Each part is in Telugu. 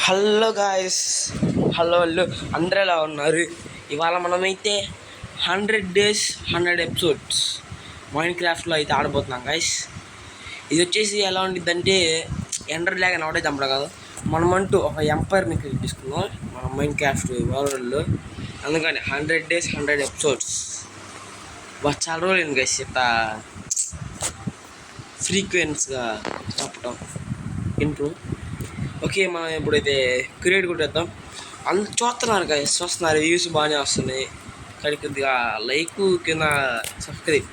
హలో గాయస్, హలో అందరూ ఎలా ఉన్నారు? ఇవాళ మనమైతే 100 days 100 episodes మైండ్ క్రాఫ్ట్లో అయితే ఆడబోతున్నాం గాయస్. ఇది వచ్చేసి ఎలా ఉండిద్దంటే ఎండర్ డ్రాగన్ ఒకటే చంపడం కాదు, మనమంటూ ఒక ఎంపైర్ని క్రియేట్ చేసుకున్నాం మన మైండ్ క్రాఫ్ట్ వరల్డ్లో. అందుకని 100 days 100 episodes చాలా రోజులు గైస్ ఇట్లా ఫ్రీక్వెన్స్గా చెప్పటం ఇంట్రో. ఓకే, మనం ఇప్పుడైతే క్రియేట్ కొట్టేద్దాం. అందరు చూస్తున్నారు కదా, చూస్తున్నారు, వ్యూస్ బాగానే వస్తున్నాయి. కానీ కొద్దిగా లైక్ కింద సబ్స్క్రైబ్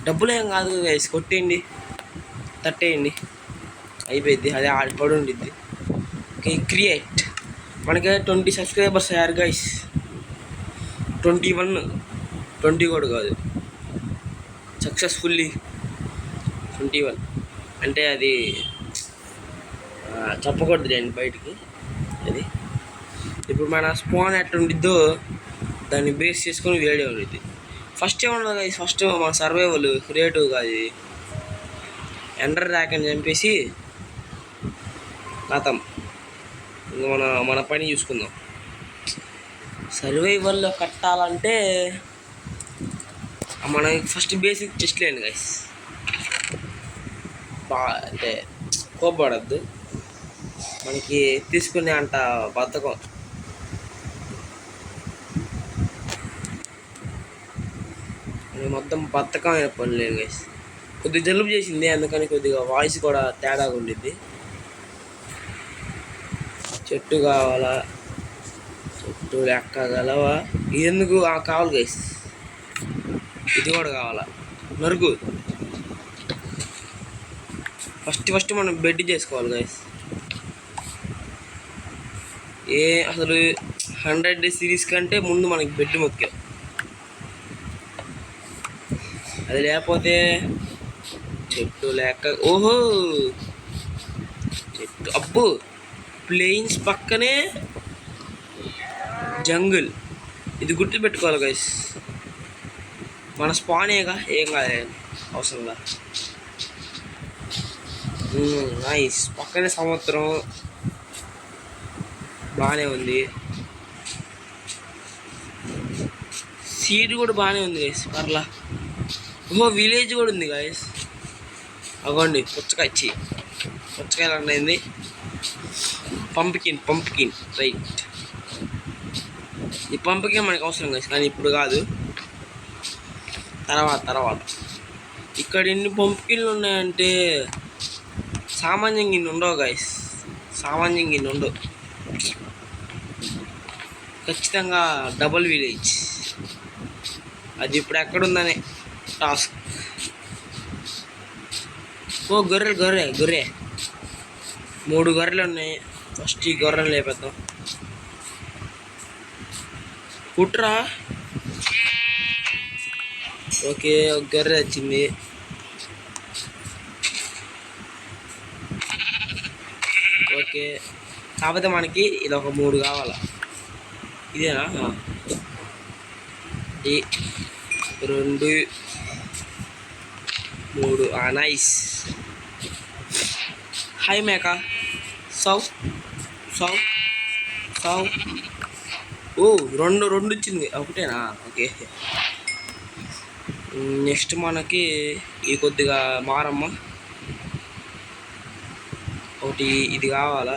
డబ్బులు ఏం కాదు గైస్, కొట్టేయండి, తట్టేయండి, అయిపోయింది, అదే పడి ఉండిద్ది. Okay, create. మనకి 20 సబ్స్క్రైబర్స్ అయ్యారు గైస్. 21, 20 కూడా కాదు, సక్సెస్ఫుల్లీ 21 అంటే అది చెప్పకూడదు అండి బయటికి. అది ఇప్పుడు మన స్పాన్ ఎట్లా ఉండిద్దో దాన్ని బేస్ చేసుకొని వీడియో ఉండిద్ది. ఫస్ట్ ఏమన్నా కదా, ఫస్ట్ మన సర్వైవల్ క్రియేటివ్ కాదు, ఎండర్ డ్రాగన్ చంపేసి కథం ఇంకా మన పని చూసుకుందాం. సర్వైవల్లో కట్టాలంటే మనకి ఫస్ట్ బేసిక్ టెస్ట్ లేండి గైస్. అంటే కోపడద్దు, మనకి తీసుకునే అంత బద్ధకం. మొత్తం బద్ధకమైన పని లేదు గైస్. కొద్దిగా జలుబు చేసింది, అందుకని కొద్దిగా వాయిస్ కూడా తేడాగా ఉండిద్ది. చెట్టు కావాలా, చెట్టు ఎక్కగలవా, ఇది ఎందుకు కావాలి గైస్, ఇది కూడా కావాలా, నరుకు. ఫస్ట్ మనం బెడ్ చేసుకోవాలి గైస్. అసలు 100 days సిరీస్ కంటే ముందు మనకి బెడ్ ముఖ్యం. అది లేకపోతే చెట్టు లేక, ఓహో చెట్టు, అబ్బో ప్లెయిన్స్ పక్కనే జంగుల్, ఇది గుర్తు పెట్టుకోవాలి గైస్. మన స్పానేగా, ఏం కాదు, అవసరంగా. నైస్, పక్కనే సముద్రం బాగానే ఉంది, సీడ్ కూడా బాగానే ఉంది గైస్, పర్లా. ఓహో విలేజ్ కూడా ఉంది గైస్, అగోండి పుచ్చకాయలు అన్నది. పంప్కిన్ రైట్, ఈ పంప్కిన్ మనకు అవసరం గైస్, కానీ ఇప్పుడు కాదు, తర్వాత. ఇక్కడ ఎన్ని పంప్కిన్లు ఉన్నాయంటే సామాన్యంగా ఇన్ని ఉండవు గైస్, ఉండవు. ఖచ్చితంగా డబుల్ విలేజ్, అది ఇప్పుడు ఎక్కడుందనే టాస్క్. ఓ గొర్రె 3 గొర్రెలు ఉన్నాయి. ఫస్ట్ ఈ గొర్రెలు లేపేద్దాం. కుట్రా, ఓకే, ఒక గొర్రె వచ్చింది. ఓకే, కాకపోతే మనకి ఇది ఒక 3 కావాలా, ఇదేనా? 2, 3, నైస్. హై మేక, సౌ. ఓ 2 వచ్చింది, ఒకటేనా? ఓకే, నెక్స్ట్ మనకి ఈ కొద్దిగా మారమ్మ ఒకటి, ఇది కావాలా?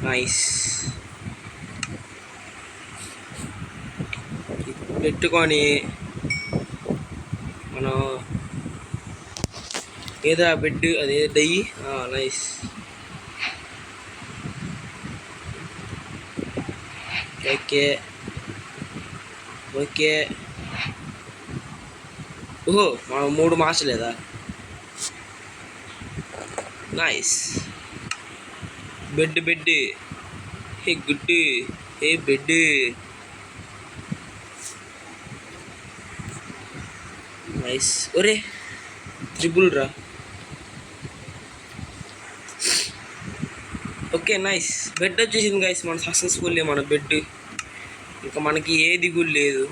నైస్, పెట్టుకొని మనం ఏదో బెడ్, అదే దయ్యి. Nice, okay. ఓహో, మనం 3 మార్చలేదా? నైస్, బెడ్, హే గుడ్, హే బెడ్. నైస్, ఒరే త్రిబుల్ రా. ఓకే నైస్, బెడ్ వచ్చేసింది గైస్, మన సక్సెస్ఫుల్లీ మన బెడ్. ఇంకా మనకి ఏ దిగులు లేదు.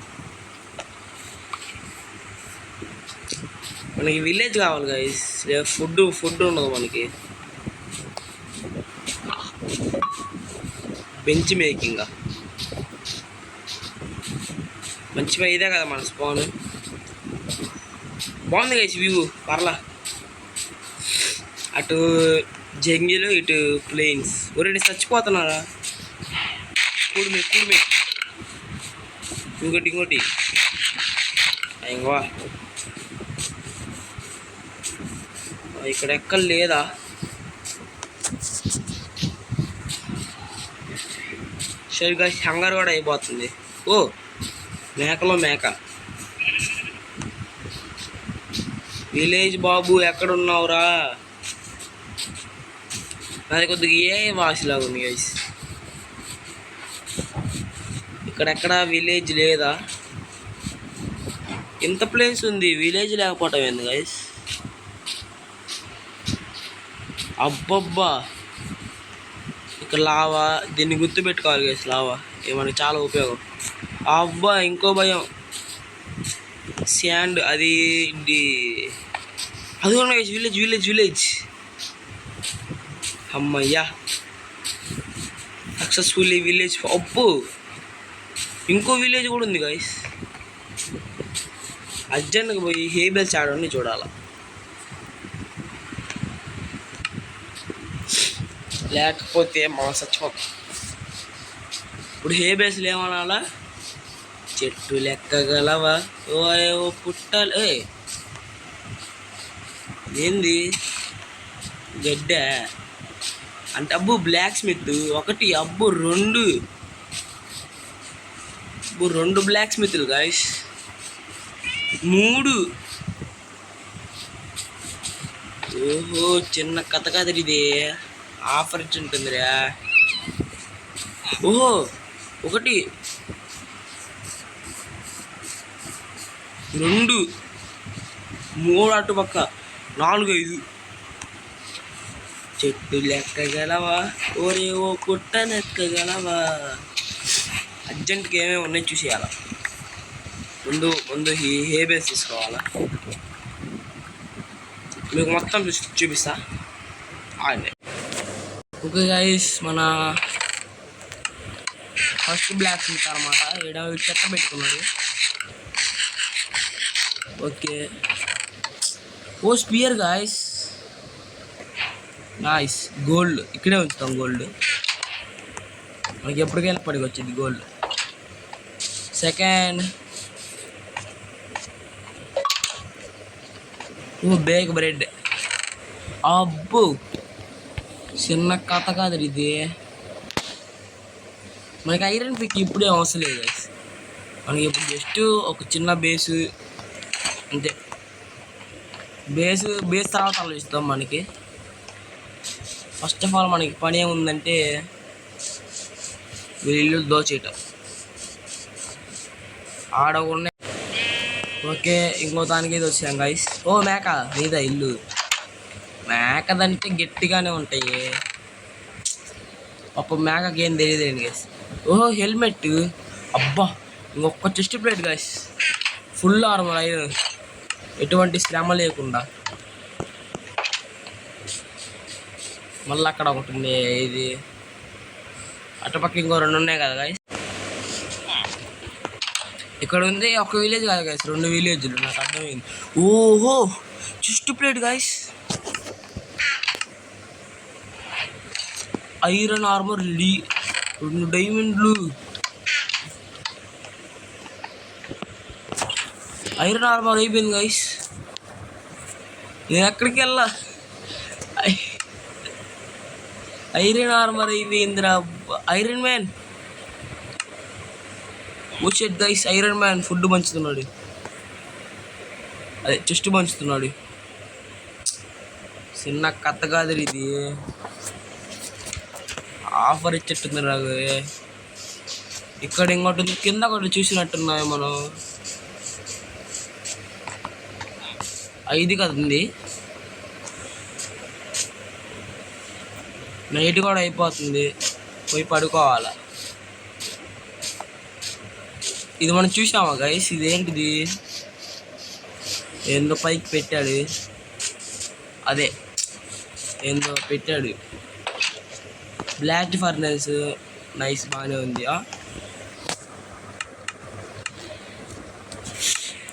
మనకి విలేజ్ కావాలి గైస్, ఫుడ్ ఉండదు మనకి. బెంచ్ మేకింగ్ మంచిగా ఇదే కదా మన స్పాన్. బాగుంది గైస్ వ్యూ, పర్లా. అటు జంగిల్, ఇటు ప్లేన్స్. ఒరేంటి చచ్చిపోతున్నారా? కూడిమి ఇంకోటి ఇంకో ఇక్కడ ఎక్కడ లేదా? సరిగ్గా హంగర్ కూడా అయిపోతుంది. ఓ మేకలో మేక. విలేజ్ బాబు ఎక్కడున్నావురా? నాది కొద్దిగా ఏ వాసిలాగా ఉంది గైస్. ఇక్కడెక్కడ విలేజ్ లేదా? ఇంత ప్లేస్ ఉంది, విలేజ్ లేకపోవటం ఏంది గైస్? అబ్బబ్బా, ఇక్కడ లావా. దీన్ని గుర్తుపెట్టుకోవాలి గైస్, లావా మనకి చాలా ఉపయోగం. అబ్బా ఇంకో భయం, శాండ్. అది కూడా గైస్ విలేజ్. అమ్మయ్యా, సక్సెస్ఫుల్లీ విలేజ్. అప్పు ఇంకో విలేజ్ కూడా ఉంది గైస్. అర్జెంట్గా పోయి హేబెల్స్ ఆడని చూడాలి, లేకపోతే మనం చచ్చిపోతాం. ఇప్పుడు హేబెల్స్లు ఏమనాలా? చెట్టు లెక్కగలవా ఓ పుట్టాలి. ఏంది గడ్డ అంటే? అబ్బు బ్లాక్ స్మిత్ ఒకటి, అబ్బు రెండు బ్లాక్ స్మిత్లు గాయస్, 3. ఓహో చిన్న కథ కాదు ఇది, ఆఫర్ ఇచ్చి ఉంటుందిరా. ఓహో 1 2 3 అటుపక్క 4 5. చెట్టు లెక్కగలవా ఓరే ఓ పుట్ట లెక్కగలవా. అర్జెంట్గా ఏమేమి ఉన్నాయి చూసేయాల. ముందు హేబెల్స్ తీసుకోవాలా. మీకు మొత్తం చూపిస్తా. ఓకే గైస్, మన ఫస్ట్ బ్లాక్ స్మిత్ అనమాట. ఇక్కడ చెత్త పెట్టుకున్నాడు. ఓకే, ఓ స్పియర్ గాయస్, నైస్. గోల్డ్ ఇక్కడే ఉంచుతాం. గోల్డ్ మనకి ఎప్పటికైనా పడికి వచ్చింది గోల్డ్. Second, bake bread. అబ్బో చిన్న కథ కాదు ఇది. మనకి ఐరన్ పిక్ ఇప్పుడే అవసరం లేదు గైస్. మనకి ఇప్పుడు జస్ట్ ఒక చిన్న బేసు అంతే. బేస్ తర్వాత ఆలోచిస్తాం. మనకి ఫస్ట్ ఆఫ్ ఆల్ మనకి పని ఏముందంటే వీళ్ళు దోచేయటం ఆడకుండా. ఓకే, ఇంకో దానికి ఇది వచ్చాం గైస్. ఓ మేక నీదా ఇల్లు. మేకదంటే గట్టిగానే ఉంటాయి. అప్పుడు మేకకి ఏం తెలియదండి గైస్. ఓహో హెల్మెట్. అబ్బా ఇంకొక chest plate guys, full armour iron, ఎటువంటి శ్రమ లేకుండా. మళ్ళీ అక్కడ ఒకటి ఉంది. ఇది అటుపక్క ఇంకో 2 ఉన్నాయి కదా గైస్. ఇక్కడ ఉంది ఒక విలేజ్ కాదు గైస్, 2 విలేజ్లు. నాకు అర్థమైంది. ఓహో chest plate guys, iron armour, 2 డైమండ్లు. ఐరన్ ఆర్మర్ అయిపోయింది గైస్. నేను ఎక్కడికి వెళ్ళా, ఐరన్ ఆర్మర్ అయిపోయిందిరా. ఐరన్ మ్యాన్ వచ్చేది గైస్. ఐరన్ మ్యాన్ ఫుడ్ పంచుతున్నాడు, అదే చెస్ట్ పంచుతున్నాడు. చిన్న కథ కాదు ఇది, ఆఫర్ ఇచ్చేట్టుంది నాకు. ఇక్కడ ఇంకోటి ఉంది, కింద ఒకటి చూసినట్టున్నాయి మనం. 5 కదండి. నైట్ కూడా అయిపోతుంది, పోయి పడుకోవాలా. ఇది మనం చూసామా గైస్? ఇదేంటిది? ఏందో పైకి పెట్టాడు, అదే ఏందో పెట్టాడు. బ్లాస్ట్ ఫర్నెస్ నైస్, బాగానే ఉంది.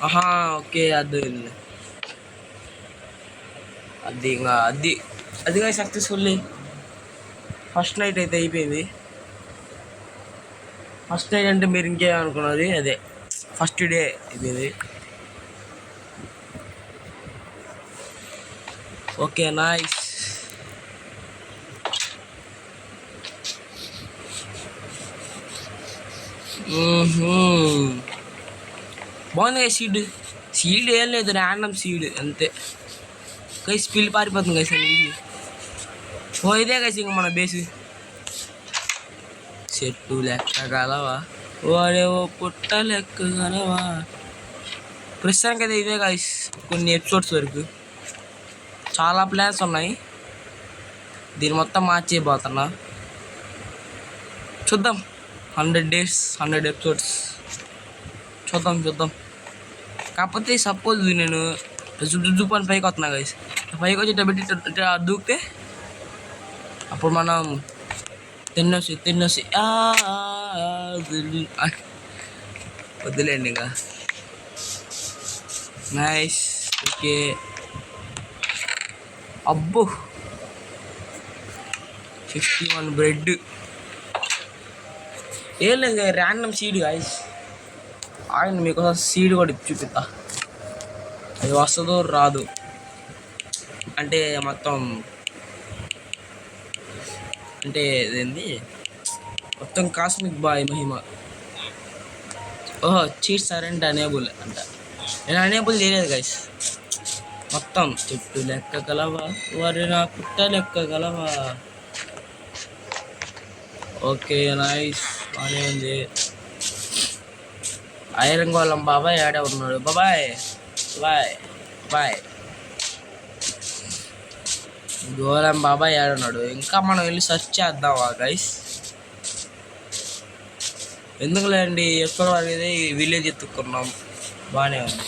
ఆహా ఓకే, అది అది ఇంకా అదిగా సక్సెస్ఫుల్లీ ఫస్ట్ నైట్ అయితే అయిపోయింది. ఫస్ట్ నైట్ అంటే మీరు ఇంకేమనుకున్నది, అదే ఫస్ట్ డే అయిపోయింది. Okay nice. బాగుంది కదా సీడ్. సీడ్ ఏం లేదు, ర్యాండమ్ సీడ్ అంతే. కైస్ పిల్లి పారిపోతుంది కైస్ అని. ఓ ఇదే కైస్ ఇంక మన బేసి. చెట్టు లెక్కగలవా వాడేవో పుట్ట లెక్కగలవా. ప్రస్తుతానికి అయితే ఇదే కైస్, కొన్ని ఎపిసోడ్స్ వరకు. చాలా ప్లాన్స్ ఉన్నాయి, దీన్ని మొత్తం మార్చేయబోతున్నా. చూద్దాం, 100 days 100 episodes చూద్దాం. కాకపోతే సపోజ్ నేను జుప్పు అని పైకి వస్తున్నా గైస్, పైకి వచ్చి ఇట్లా పెట్టి దూకితే అప్పుడు మనం తిన్నోసి వద్దులేండి ఇంకా. నైస్. ఓకే అబ్బో 51 బ్రెడ్. ఏం లేదు, ర్యాండమ్ సీడ్ గాయస్. ఆగండి, మీకోసం సీడ్ కూడా చూపిస్తా. అది వస్తుందో రాదు అంటే మొత్తం, అంటే ఇదేంది మొత్తం కాస్మిక్ బాయ్ మహిమ. ఓహో చీట్స్ అరెంట్ అనేబుల్ అంట. నేను అనేబుల్ చేయలేదు గైస్. మొత్తం చెట్టు లెక్క గలవా వారి నా పుట్ట లెక్క గలవా. ఓకే నైస్, బాగానే ఉంది. ఐరన్ గోళం బాబాయ్ ఆడే ఉన్నాడు. బాబాయ్ బాయ్ బాయ్. గోళం బాబాయ్ ఆడున్నాడు. ఇంకా మనం వెళ్ళి సెర్చ్ చేద్దామా గైస్? ఎందుకు లేండి, ఎక్కడ అనేది విలేజ్ ఎత్తుక్కున్నాం, బాగానే ఉంది.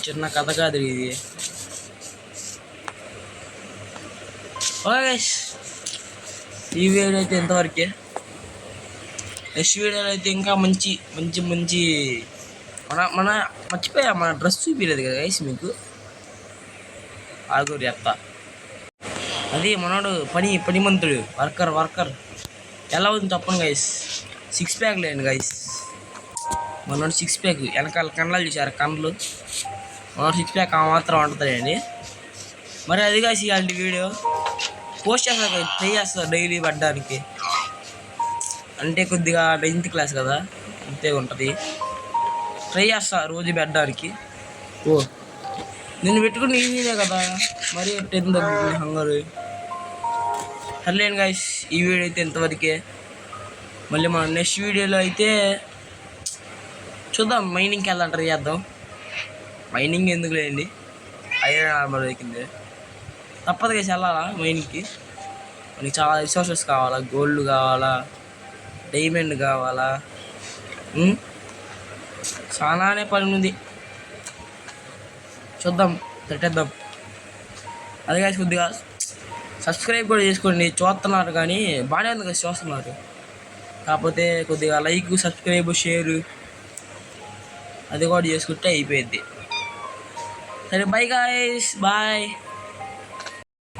చిన్న కథ కాదు ఇది. ఓకే ఈ వీడియో అయితే ఎంతవరకే. నెక్స్ట్ వీడియోలో అయితే ఇంకా మంచి మంచి మంచి మన మర్చిపోయా, మన డ్రెస్ చూపించలేదు కదా గైస్ మీకు. ఆగురు చెప్తా. అది మనోడు పనిమంతుడు, వర్కర్ ఎలా ఉంది చెప్పండి గైస్. 6 ప్యాక్ లేండి గైస్. మనోడు 6 ప్యాక్, వెనకాల కండ్లు చూసారు, కండ్లు. మనోడు 6 ప్యాక్ ఆ మాత్రం ఉంటుందండి. మరి అది కాసి ఇలాంటి వీడియో పోస్ట్ చేస్తా గైస్, ట్రై చేస్తా డైలీ పడ్డానికి. అంటే కొద్దిగా 9th క్లాస్ కదా, అంతే ఉంటుంది. ట్రై చేస్తా రోజు పెట్టడానికి. ఓ నేను పెట్టుకుని ఈజీనే కదా, మరి 10 తగ్గుతుంది హంగరు. సర్లేండి గైస్, ఈ వీడియో అయితే ఎంతవరకే. మళ్ళీ మనం నెక్స్ట్ వీడియోలో అయితే చూద్దాం, మైనింగ్కి వెళ్దాం, ట్రై చేద్దాం. మైనింగ్ ఎందుకు లేండి, ఐరన్ ఆర్మర్ దొరికింది, తప్పదు గైస్ వెళ్ళాలా మైనింగ్కి. మనకి చాలా రిసోర్సెస్ కావాలా, గోల్డ్ కావాలా, డైమండ్ కావాలా, చాలానే పని ఉంది. చూద్దాం, పెట్టేద్దాం. అది కాదు, కొద్దిగా సబ్స్క్రైబ్ కూడా చేసుకోండి. చూస్తున్నారు కానీ బాగానే ఉంది కదా, చూస్తున్నారు. కాకపోతే కొద్దిగా లైక్, సబ్స్క్రైబ్, షేరు అది కూడా చేసుకుంటే అయిపోయింది. సరే బై గాయ్స్, బాయ్.